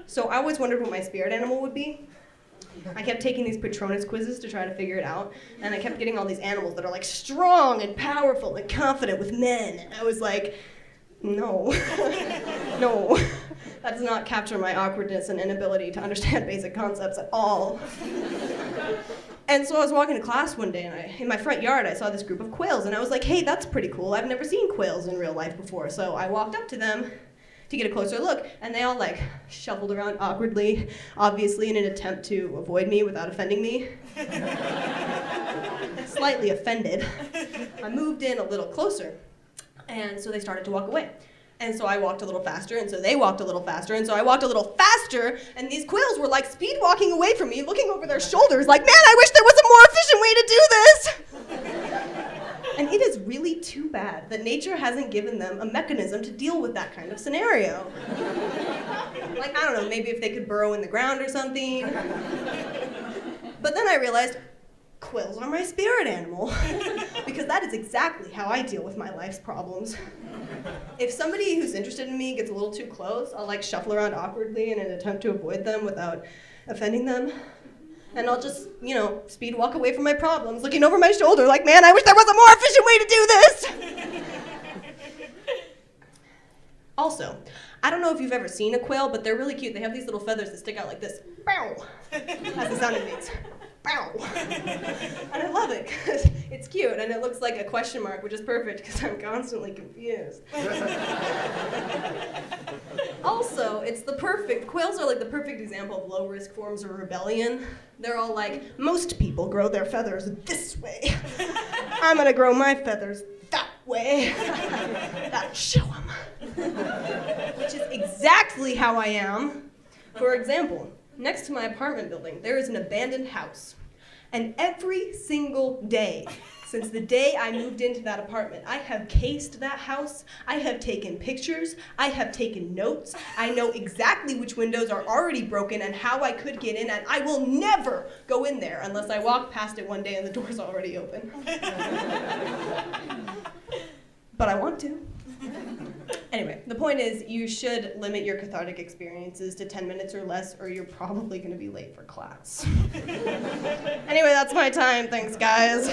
So I always wondered what my spirit animal would be. I kept taking these Patronus quizzes to try to figure it out, and I kept getting all these animals that are like strong and powerful and confident with men. And I was like, no, no, that does not capture my awkwardness and inability to understand basic concepts at all. And so I was walking to class one day, and in my front yard, I saw this group of quails, and I was like, hey, that's pretty cool. I've never seen quails in real life before. So I walked up to them to get a closer look, and they all like shuffled around awkwardly, obviously in an attempt to avoid me without offending me. Slightly offended, I moved in a little closer, and so they started to walk away. And so I walked a little faster, and so they walked a little faster, and so I walked a little faster, and these quails were like speed walking away from me, looking over their shoulders like, man, I wish there was a more efficient way to do this! And it is really too bad that nature hasn't given them a mechanism to deal with that kind of scenario. Like, I don't know, maybe if they could burrow in the ground or something. But then I realized, quails are my spirit animal, because that is exactly how I deal with my life's problems. If somebody who's interested in me gets a little too close, I'll like shuffle around awkwardly in an attempt to avoid them without offending them. And I'll just, speed walk away from my problems, looking over my shoulder like, man, I wish there was a more efficient way to do this! Also, I don't know if you've ever seen a quail, but they're really cute. They have these little feathers that stick out like this. Bow! That's the sound it makes. Bow! And I love it, because it's cute, and it looks like a question mark, which is perfect, because I'm constantly confused. Also, quails are like the perfect example of low-risk forms of rebellion. They're all like, most people grow their feathers this way. I'm gonna grow my feathers that way. That'll show them. Which is exactly how I am. For example, next to my apartment building, there is an abandoned house. And every single day, since the day I moved into that apartment, I have cased that house, I have taken pictures, I have taken notes, I know exactly which windows are already broken and how I could get in, and I will never go in there unless I walk past it one day and the door's already open. But I want to. Anyway, the point is, you should limit your cathartic experiences to 10 minutes or less, or you're probably going to be late for class. Anyway, that's my time. Thanks, guys.